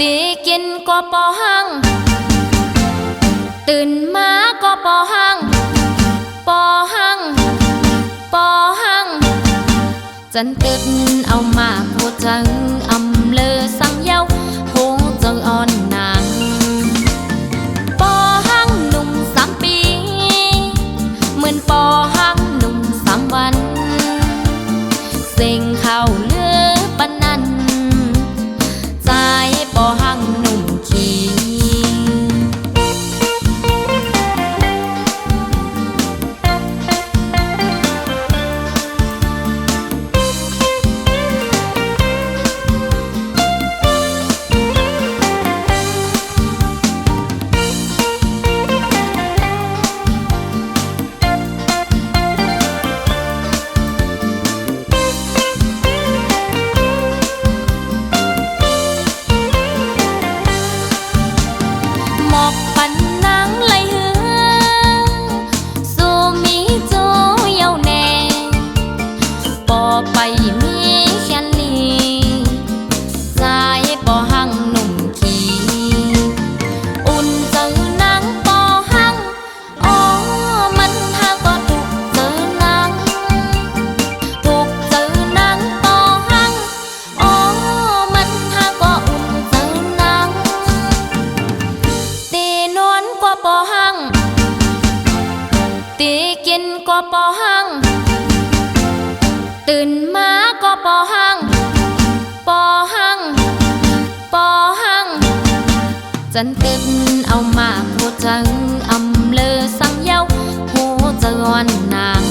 ตีกินก็ปอหังตื่นมาก็ปอหังปอหังปอหังจันตึดเอามาพูดจังอำเลอสังเยาหงจังอ่อนนางปอหังหนุ่ม3 ปีเหมือนปอหังหนุ่ม3 วันเสียงข่าวเลือปนนั้นใจปอหังหนุ่มขี้ไปมีแค่นี้ใจปอหังหนุ่มขี้อุ่นเจอนางปอหังอ๋อมันหาก็ถูกเจอนางถูกเจอนางปอหังอ๋อมันหาก็อุ่นเจอนางตีนวลกว่าปอหังตีกินกว่าปอหังตื่นมาก็ปอหังปอหังปอหังจันตึดเอามาพูดจังอำเลอสังเยาหูจะอ่อนนาง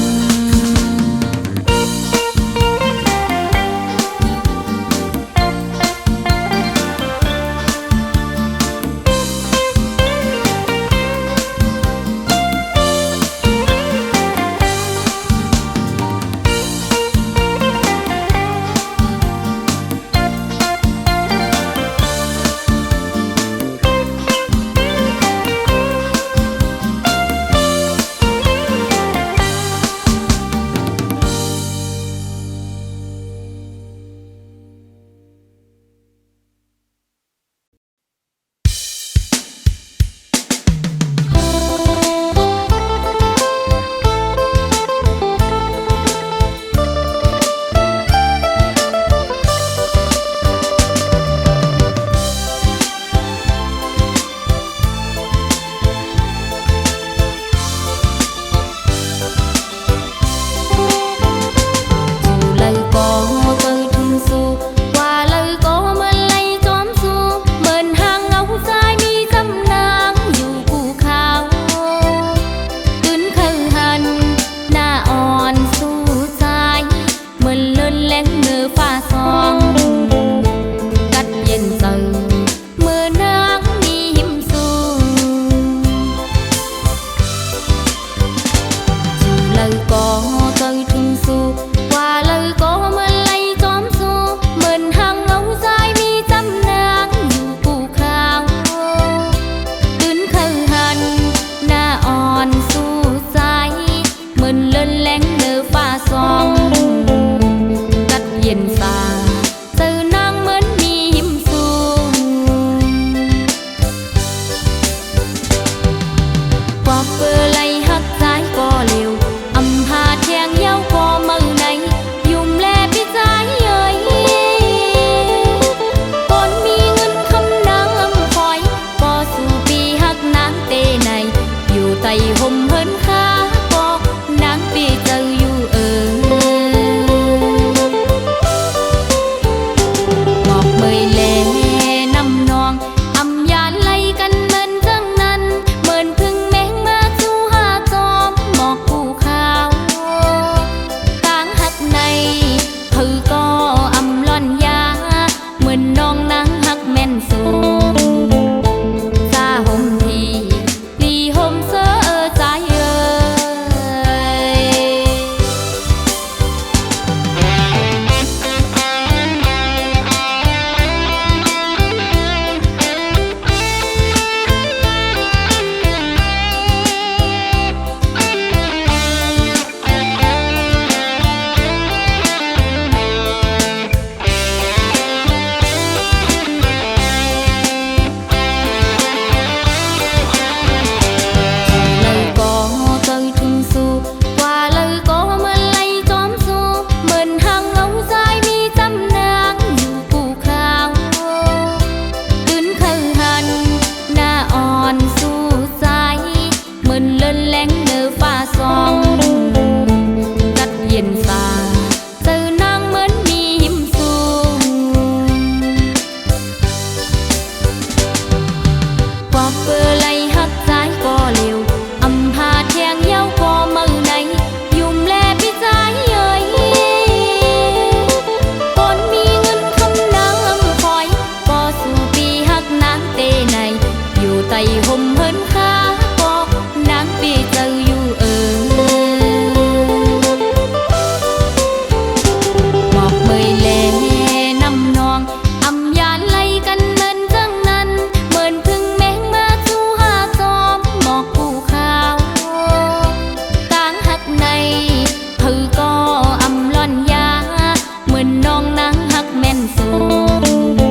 นสูง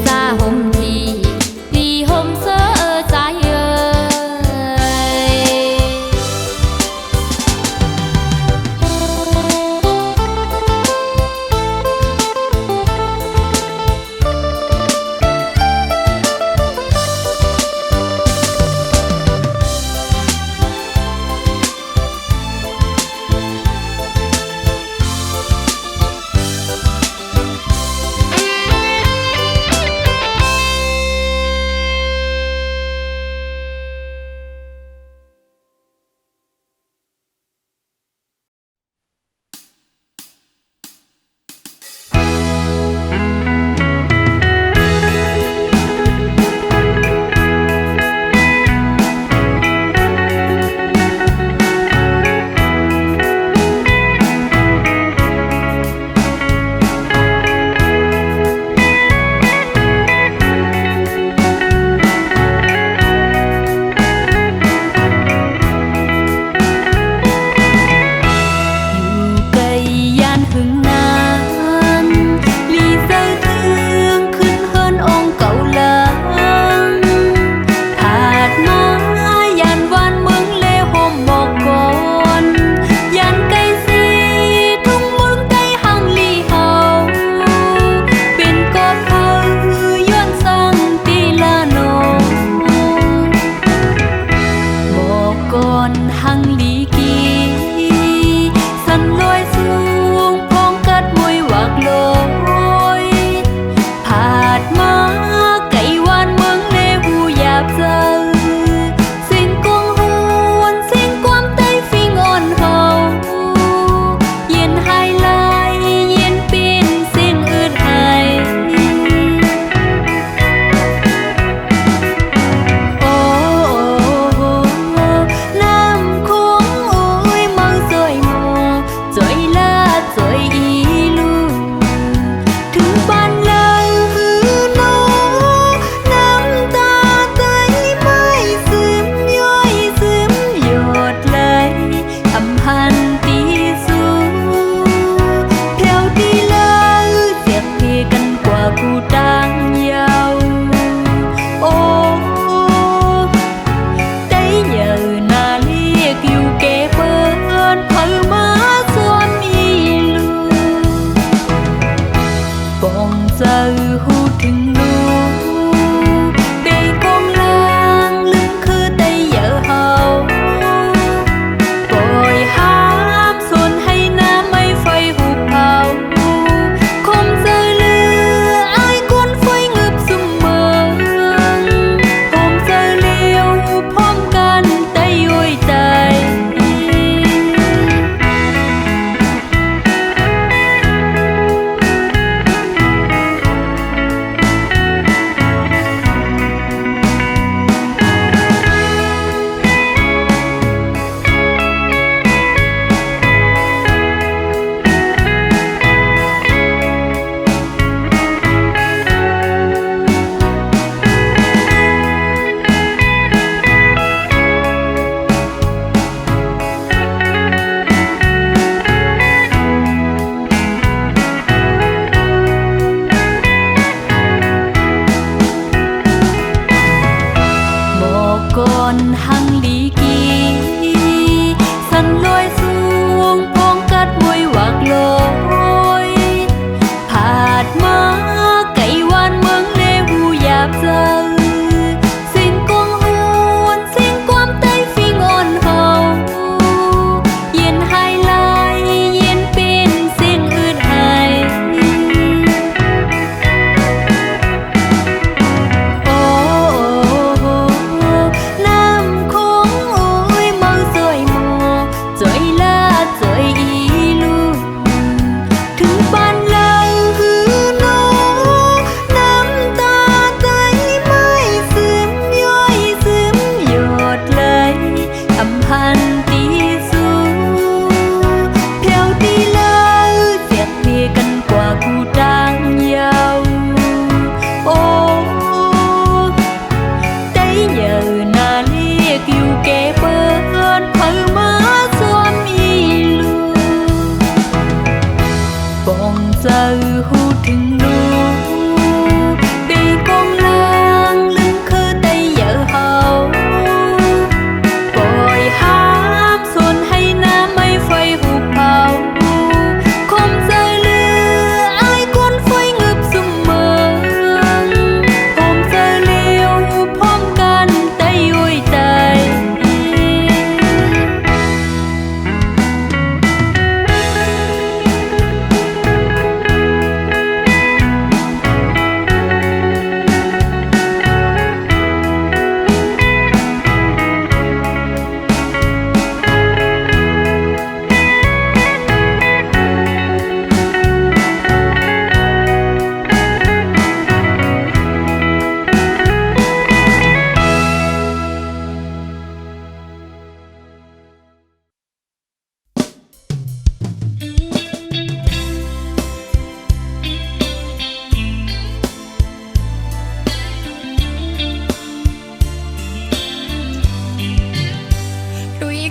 ซาห่มทีลีห่มเสอใจเอ่ย เ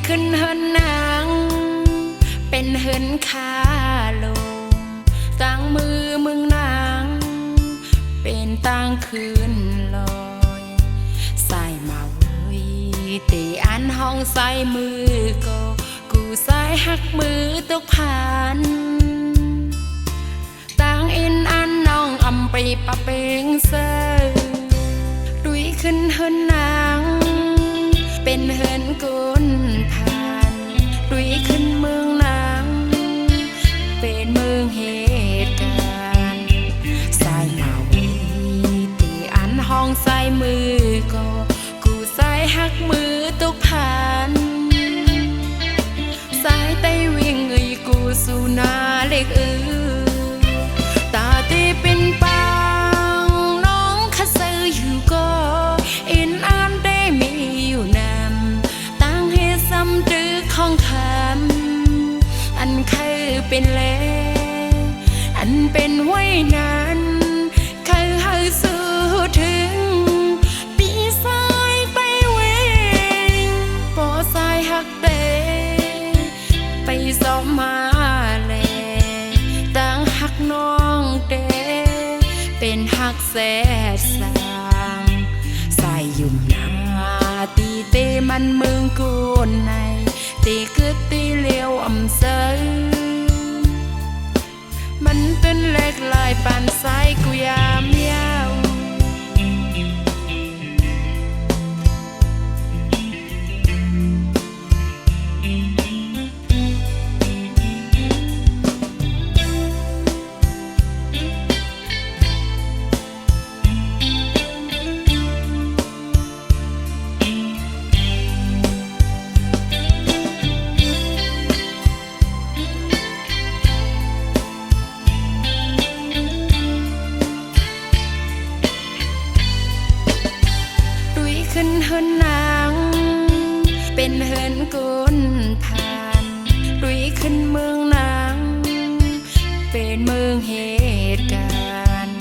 ขึ้นเฮินนางเป็นเฮินคาลงตั้งมือมึงนางเป็นตั้งคืนลอยใส่มาเว้ยตีอันห้องใส่มือก็กูใส่หักมือตกผ่านตั้งอินอันน้องอำไปปะเปงเซอดุยขึ้นเฮินนางเป็นเฮินกุนผ่านดุยขึ้นเมืองนางเป็นเมืองเหตุการณ์ใส่มาวีตีอันห้องใส่มือก็กูใส่หักมือตกผ่านสายไตวิ่งกูสู่นาเล็กตาตีเป็นปังน้องข้าซื้ออยู่ก็อินอันได้มีอยู่นำตั้งให้ซ้ำดื้อของคำอันคือเป็นเล่อันเป็นไว้นานคือให้สู้ถึงปีสายไปเวงปอสายหักเดไปสอบมาเลยตั้งหักน้องเดเป็นหักแสดสางใส่ยุ่มนาตีเตมันเมืองกูในตีกึดตีเลี้ยวอำเซอมันเป็นเล็กลายปานสายกูยามยาวขึ้นเฮินนางเป็นเฮินกุนผ่านดุยขึ้นเมืองนางเป็นเมืองเหตุการณ์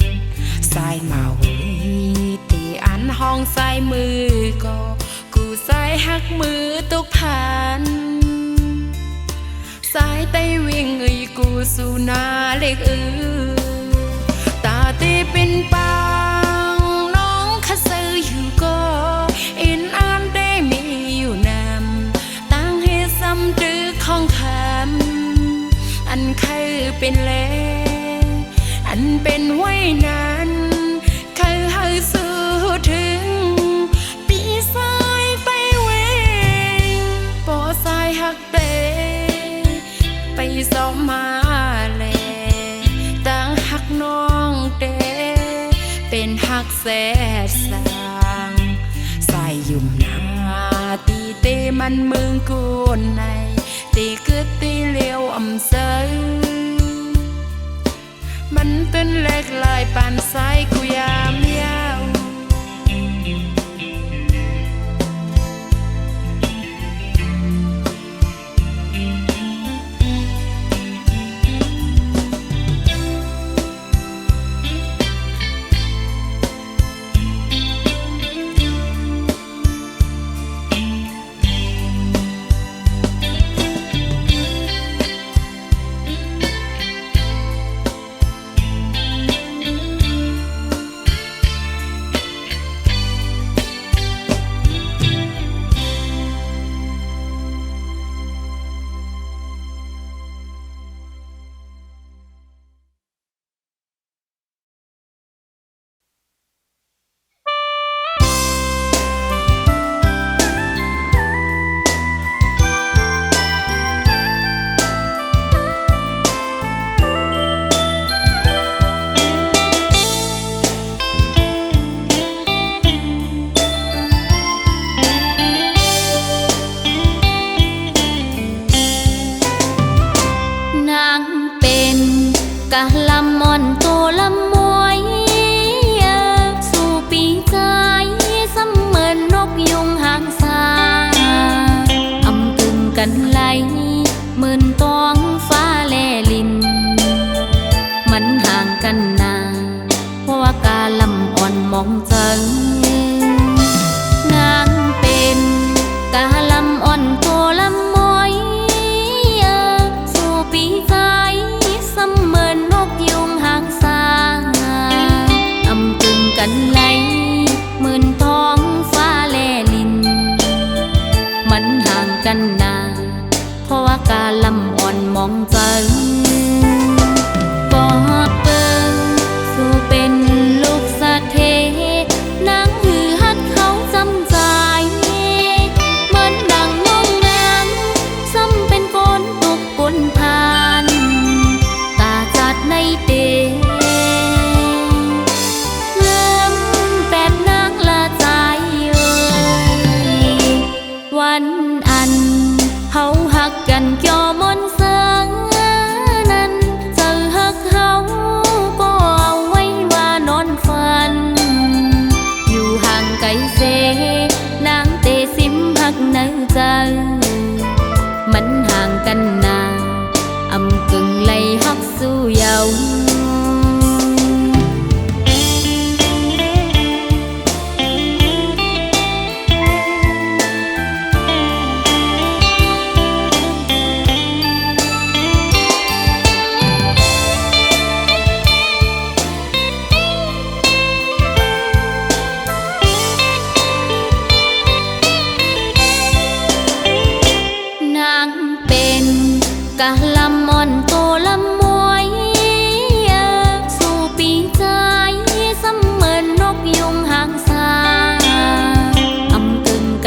สายมาเว้ยตีอันห้องใส่มือก็กูใส่หักมือตกผ่านสายไตวิ่งกูสู่นาเล็กตาตีเป็นปังน้องข้าซื้ออยู่ก็อินอันได้มีอยู่นำตั้งให้ซ้ำดื้อของคำอันคือเป็นเล่อันเป็นไว้นานคือให้สู้ถึงปีสายไปเวงปอสายหักเดไปสอบมาเลยตั้งหักน้องเดเป็นหักแสดสางใส่ยุ่มนาตีเตมันเมืองกูในตีกึดตีเลี้ยวอำเซอมันเป็นเล็กลายปานสายกูยามยาว เ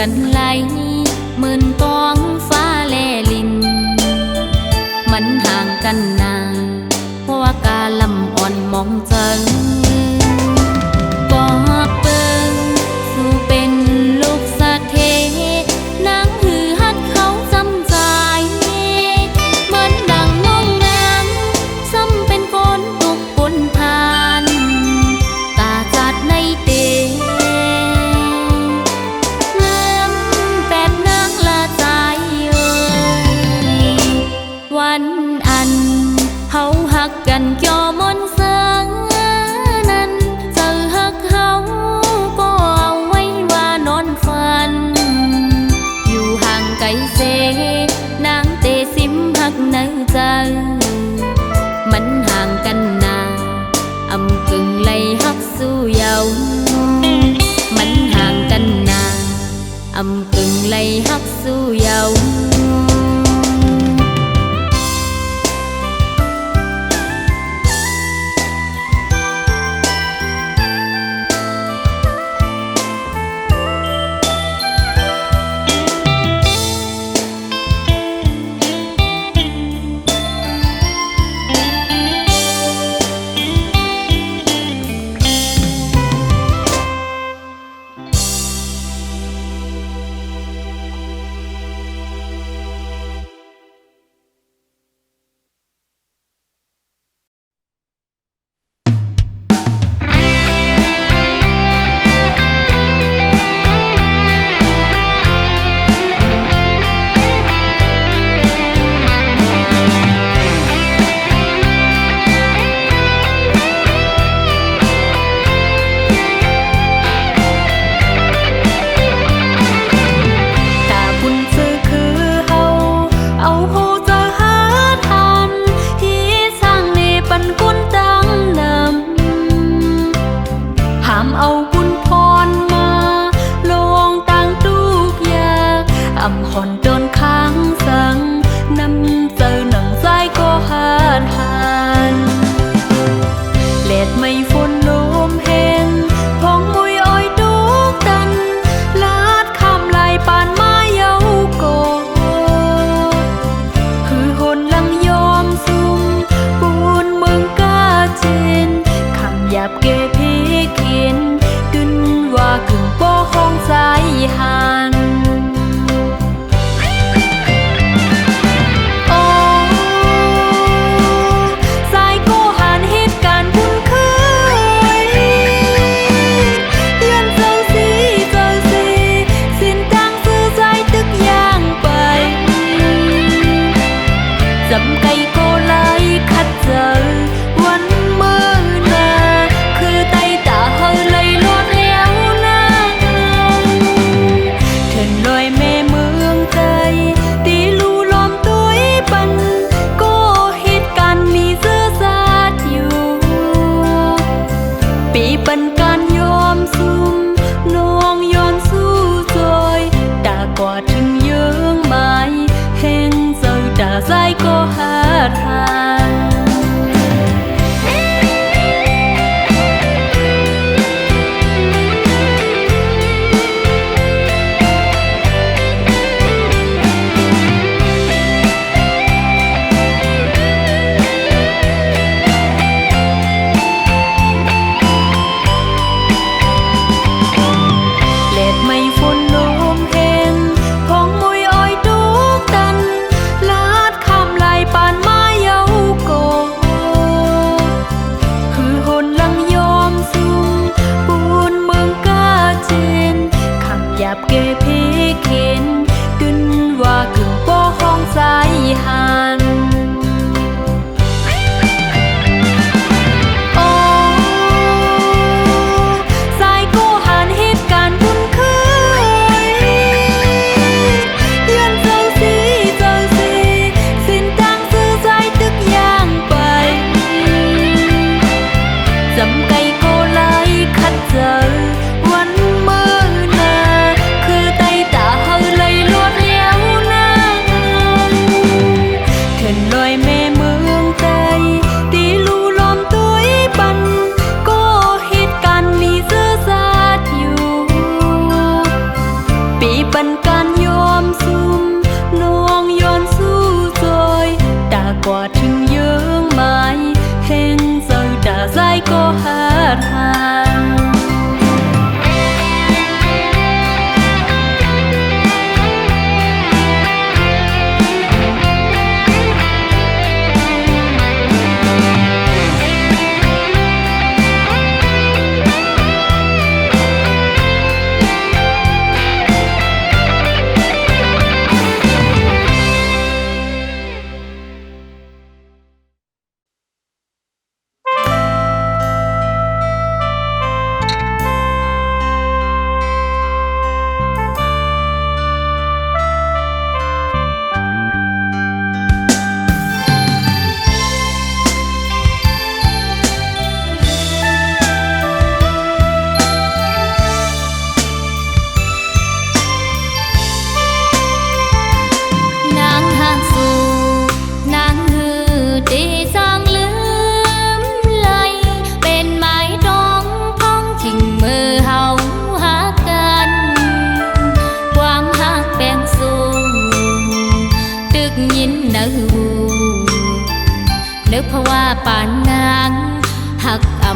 กันไหลหมื่นตองฟ้าแลลินมันห่างกันนานเพราะว่ากาลำอ่อนมองจังก็เปิงสู่เป็นลูกสะเทนางหือฮัดเขาจำใจเหมือนดังน้องนางซ้ำเป็นคนตกบนพานตาจัดในเตงามแปดนางละใจวันอันเฮาหักกันเกี่ยวมนเสืองนั้นเจอหักเฮาก็เอาไว้ว่านอนฝันอยู่ห่างไกลเสนางเตสิมหักในใจมันห่างกันนานอำกึ่งไล่หักสู้เยามันห่างกันนานอำกึ่งไล่หักสู้เยา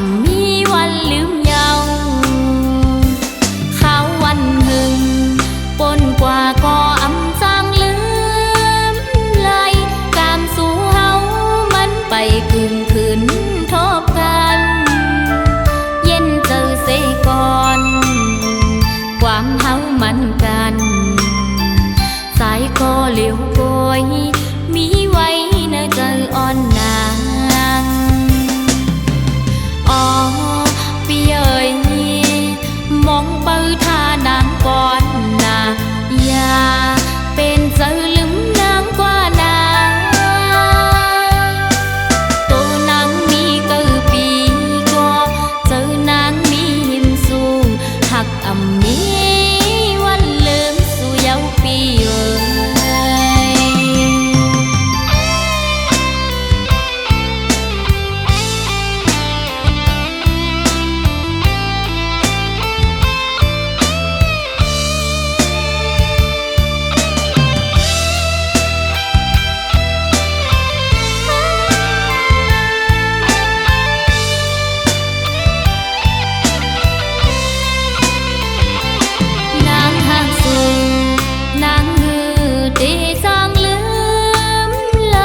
ำมีวันลืมเยาว์เขาวันหึงปนกว่าก็อำจางลืมไหลกามสู่เฮามันไปกึ่งคืนทบกันเย็นเจอเสก่อนความเฮามันกันสายก็เหลียวโกยมีไว้ในใจอ่อนนางอ๋อพี่เอ๋ยมองเปิดท่านางก่อนนะอย่าเป็นเจอลืมนางกว่านางตัวนางมีกือปีก็เจอนางมีหิมสูหักอำมีวันลืมสู่เยาว์ปีเอ๋ยนางห่างสู่นางฮือดีจางลืมไหล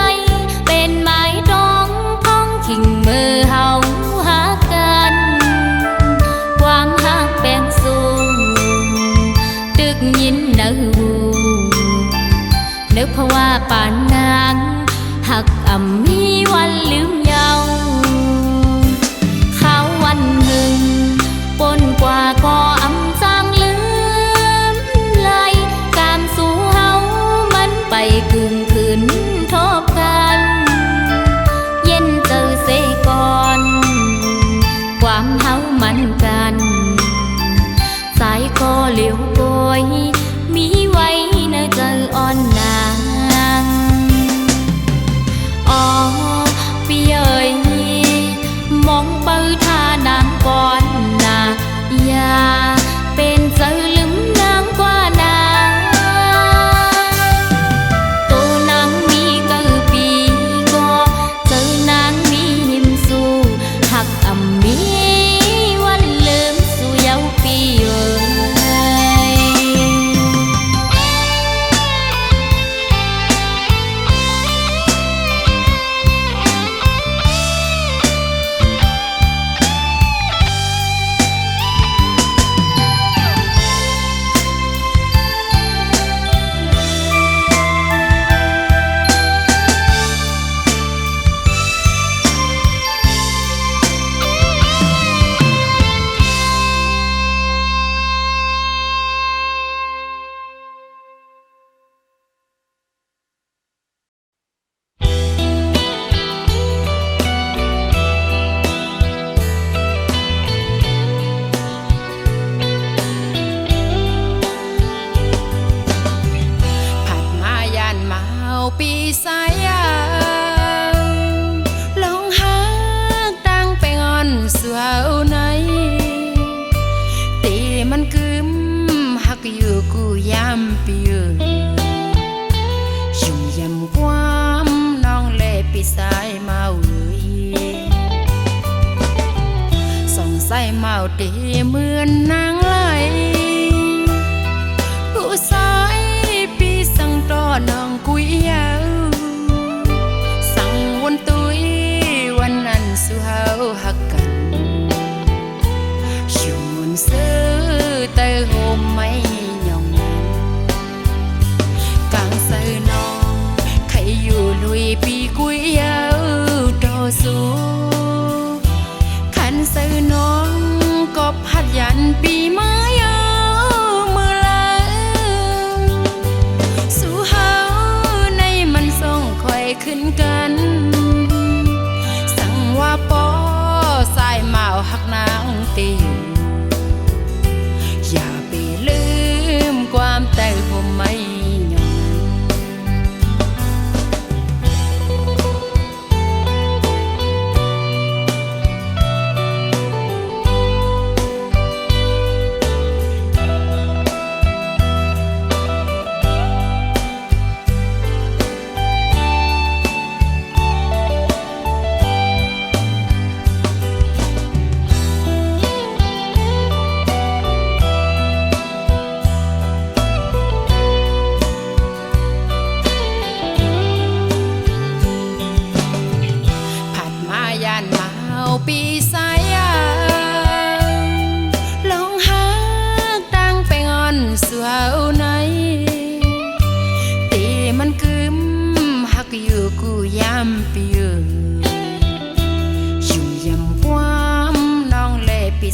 เป็นไม้ดองพ้องขิงมือเฮาหากันความหักแบ่งสู่ตึกยินเนื้อหูนึกเพราะว่าป่านนางหักอำมีวันลืมเยาว์เขาวันหึงปนกว่าก็อำจางลืมไหลกามสู่เฮามันไปกึ่งคืนทบกันเย็นเจอเสก่อนความเฮามันกันสายก็เหลียวโกยมีไว้ในใจอ่อนนางอ๋อพี่เอ๋ยมองเปิดท่านางก่อนนะอย่าเป็นเจอลืมนางกว่านางตัวนางมีกือปีก็เจอนางมีหิมสู่หักอำมีวันลืมสู่เยาว์ปีเอ๋ย เมาเตเหมือนนางไหลผู้สายปีสั่งต่อน้องกุยยาวสั่งวันตุยวันนั้นสู่เฮาหักกันอยู่มนซื้อเตอโฮมไม่ยองกลางใส่น้องใครอยู่ลุยปีกุยยาวต่อสู้ขันใส่น้องก็พัดยันปีไม้เอามือละสู่เฮาในมันส่งคอยขึ้นกันสั่งว่าปอสายเมาหักนางตีอย่าไปลืมความแต่ผมไม่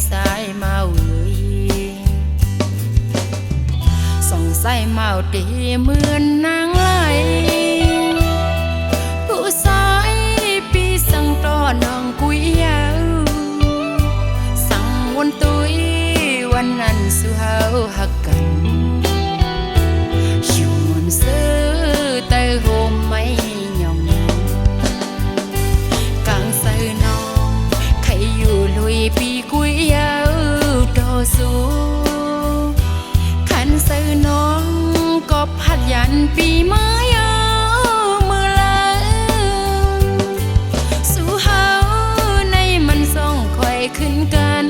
สายเมาเอ่ยส่องสายเมาเดเหมือนนางไหลผู้สายปีสั่งต่อน้องกุยยาวสั่งวันตุยวันนั้นสู่เฮาหักกันชวนซื้อเตอโฮมไม่ยองกลางใส่น้องใครอยู่ลุยปีกุยยาวต่อสู้ขันใส่น้องก็พัดยันปีไม้เอามือละสู่เฮาในมันส่องคอยขึ้นกัน